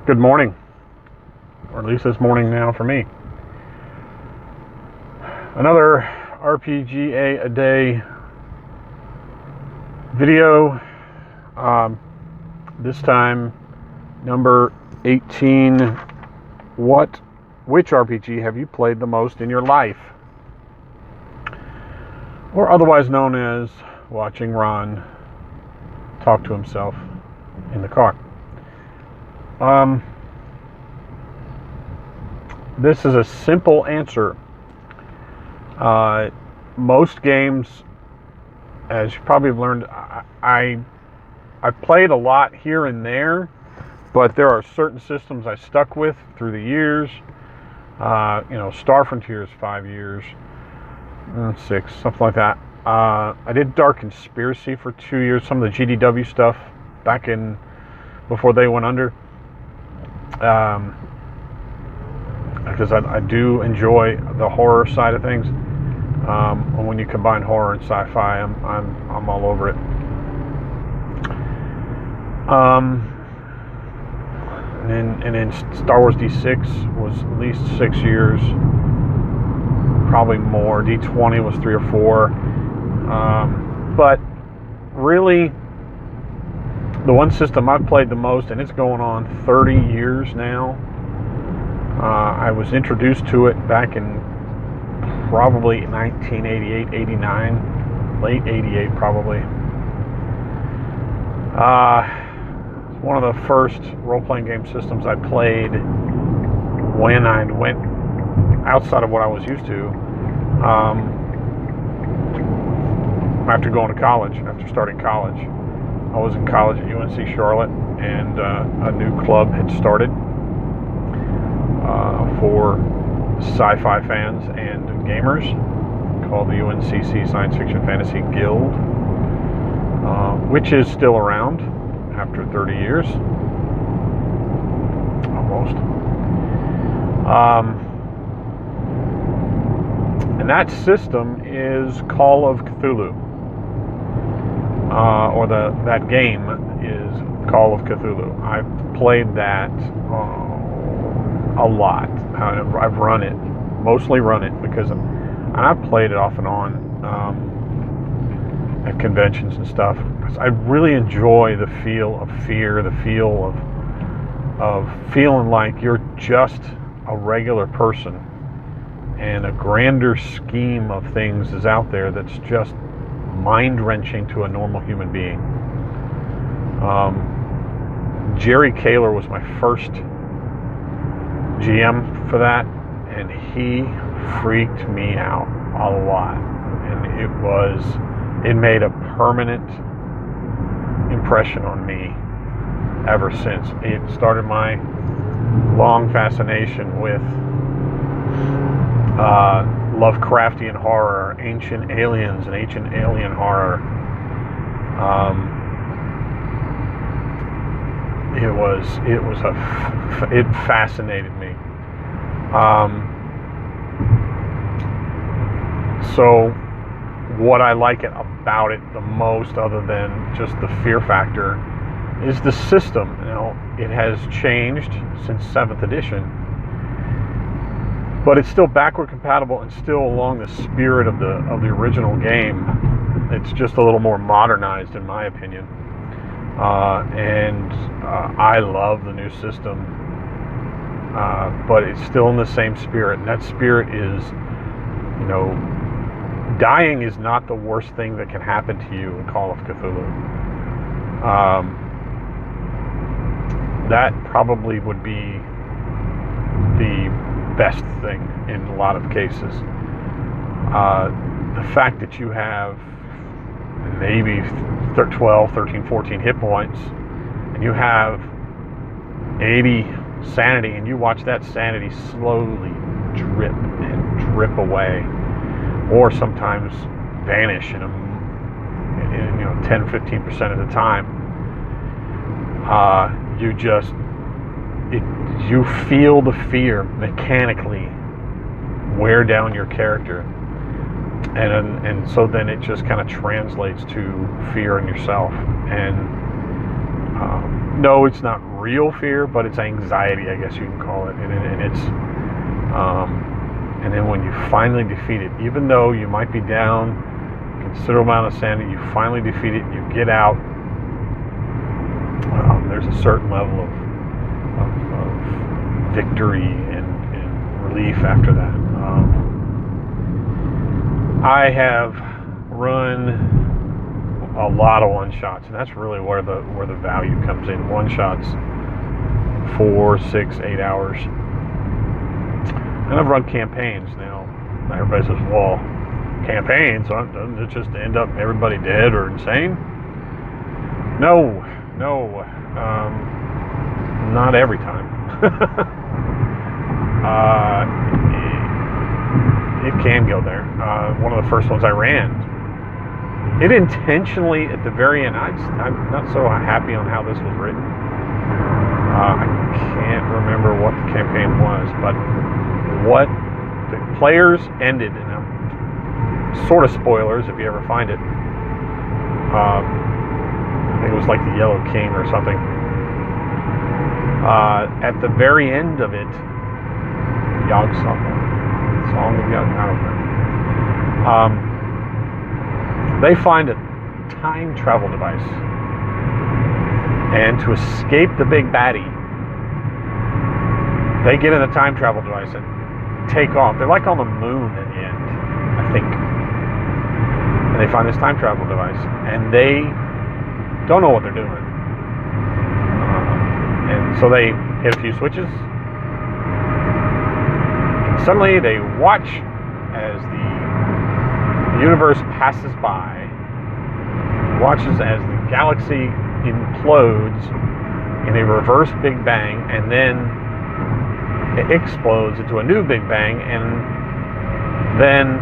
Good morning, or at least it's morning now for me. Another RPGaDay a day video. This time, number 18. Which RPG have you played the most in your life? Or otherwise known as watching Ron talk to himself in the car. This is a simple answer. Most games, as you probably have learned, I played a lot here and there, but there are certain systems I stuck with through the years. Star Frontier's 5 years, 6, something like that. I did Dark Conspiracy for 2 years, some of the GDW stuff back in before they went under. Because I do enjoy the horror side of things. When you combine horror and sci-fi, I'm all over it. And then Star Wars D6 was at least 6 years, probably more. D20 was 3 or 4. But really, the one system I've played the most, and it's going on 30 years now. I was introduced to it back in probably 1988, 89, late 88 probably. It's one of the first role-playing game systems I played when I went outside of what I was used to. After going to college, after starting college. I was in college at UNC Charlotte, and a new club had started for sci-fi fans and gamers called the UNCC Science Fiction Fantasy Guild, which is still around after 30 years, almost. And that system is Call of Cthulhu. That game is Call of Cthulhu. I've played that a lot. I've run it, mostly run it, because I've played it off and on at conventions and stuff. I really enjoy the feel of fear, the feel of feeling like you're just a regular person, and a grander scheme of things is out there that's just mind-wrenching to a normal human being. Jerry Kaler was my first GM for that, and he freaked me out a lot, and it made a permanent impression on me ever since. It started my long fascination with Lovecraftian horror, ancient aliens and ancient alien horror. It fascinated me. So what I like about it the most, other than just the fear factor, is the system. It has changed since 7th edition, but it's still backward compatible and still along the spirit of the original game. It's just a little more modernized, in my opinion. I love the new system, but it's still in the same spirit. And that spirit is, dying is not the worst thing that can happen to you in Call of Cthulhu. That probably would be the best thing in a lot of cases. The fact that you have maybe 12, 13, 14 hit points, and you have 80 sanity, and you watch that sanity slowly drip and drip away, or sometimes vanish in 10-15% of the time. You feel the fear mechanically wear down your character, and so then it just kind of translates to fear in yourself. And No, it's not real fear, but it's anxiety, I guess you can call it. And it's, and then when you finally defeat it, even though you might be down a considerable amount of sanity, you finally defeat it, you get out. There's a certain level of victory and relief after that. I have run a lot of one-shots, and that's really where the value comes in. One-shots, 4, 6, 8 hours. And I've run campaigns now. Everybody says, well, campaigns, doesn't it just end up everybody dead or insane? No, not every time. It can go there. One of the first ones I ran, it intentionally, at the very end, I'm not so happy on how this was written. I can't remember what the campaign was, but what the players ended, and I'm sort of spoilers if you ever find it. I think it was like the Yellow King or something. At the very end of it, Song of Yog, I don't know. They find a time travel device, and to escape the big baddie, they get in the time travel device and take off. They're like on the moon in the end, I think. And they find this time travel device, and they don't know what they're doing. And so they hit a few switches, and suddenly they watch as the universe passes by, watches as the galaxy implodes in a reverse Big Bang, and then it explodes into a new Big Bang, and then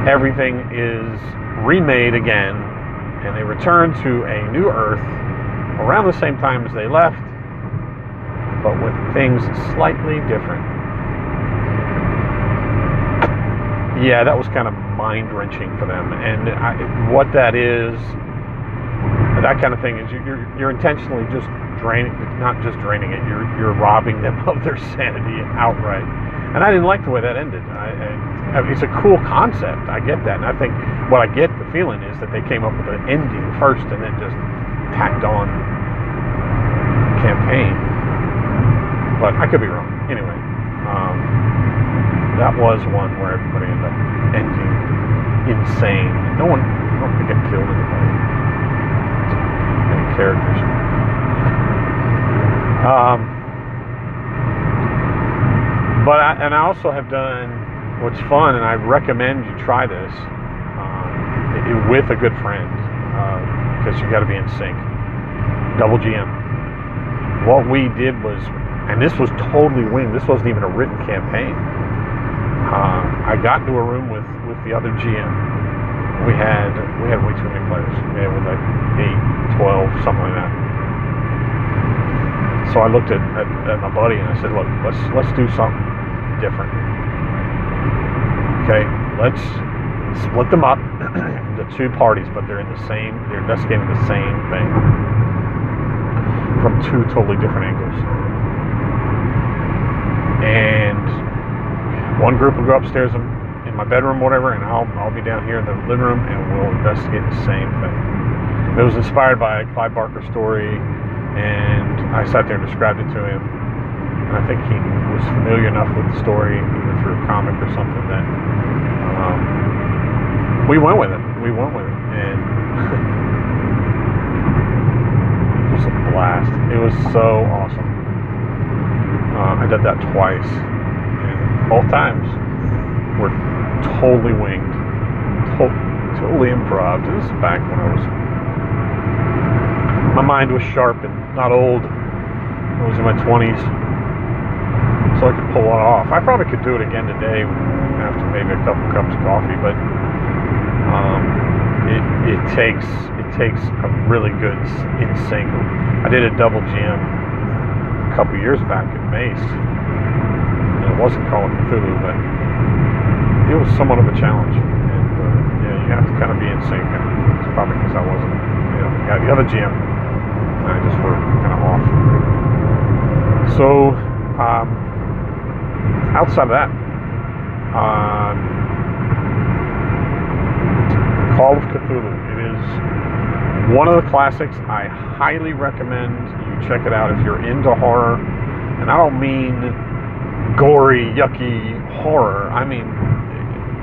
everything is remade again, and they return to a new Earth around the same time as they left, but with things slightly different. Yeah, that was kind of mind-wrenching for them. And what that is, that kind of thing is you're intentionally just not just draining it, you're robbing them of their sanity outright. And I didn't like the way that ended. It's a cool concept, I get that. And I think what I get the feeling is that they came up with an ending first and then just tacked on campaign. But I could be wrong. Anyway, that was one where everybody ended up ending insane. I don't think it killed anybody. Any characters. I also have done what's fun, and I recommend you try this with a good friend, because you got to be in sync. Double GM. What we did was, and this was totally winged. This wasn't even a written campaign. I got into a room with the other GM. We had way too many players. We had like 8, 12, something like that. So I looked at my buddy and I said, "Look, let's do something different. Okay, let's split them up into 2 parties, but they're investigating the same thing from 2 totally different angles. And one group will go upstairs in my bedroom, whatever, and I'll be down here in the living room, and we'll investigate the same thing." It was inspired by a Clive Barker story, and I sat there and described it to him. And I think he was familiar enough with the story, either through a comic or something, that we went with it. And it was a blast. It was so awesome. I did that twice, and both times were totally winged, totally improv. This is back when my mind was sharp and not old. I was in my 20s, so I could pull it off. I probably could do it again today after maybe a couple cups of coffee, but it takes a really good in sync. I did a double GM a couple years back at Mace. It wasn't Call of Cthulhu, but it was somewhat of a challenge. And you have to kind of be in sync. And it's probably because I wasn't. The other GM I just were kind of off. So, outside of that, Call of Cthulhu. It is one of the classics. I highly recommend you check it out if you're into horror. And I don't mean gory, yucky horror. I mean,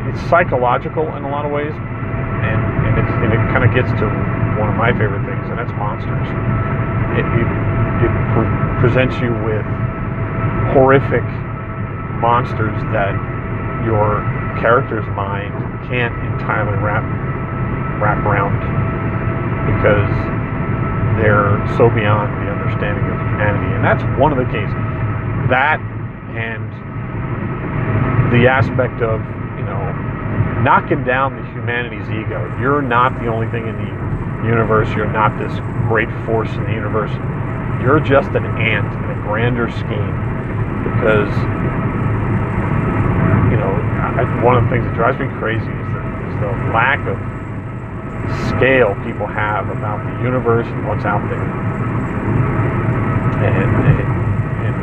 it's psychological in a lot of ways. And it kind of gets to one of my favorite things, and that's monsters. It presents you with horrific monsters that your character's mind can't entirely wrap around because they're so beyond the understanding of humanity. And that's one of the cases. That and the aspect of, knocking down the humanity's ego. You're not the only thing in the universe. You're not this great force in the universe. You're just an ant in a grander scheme. Because, one of the things that drives me crazy is the lack of scale people have about the universe and what's out there. And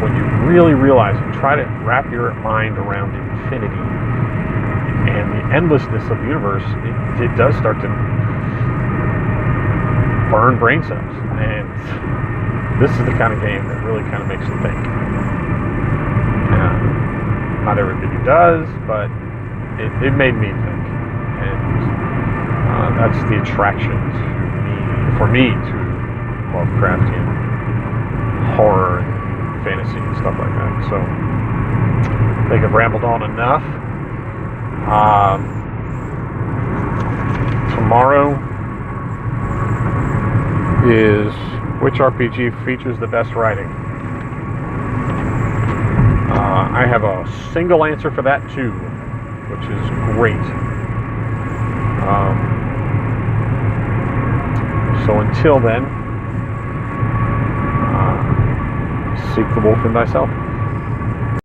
when you really realize and try to wrap your mind around infinity and the endlessness of the universe, it does start to burn brain cells. And this is the kind of game that really kind of makes you think. Not everybody does, but it made me think. And that's the attraction for me to Lovecraftian horror and fantasy and stuff like that. So I think I've rambled on enough. Tomorrow is which RPG features the best writing? I have a single answer for that too, which is great. So until then, seek the wolf in thyself.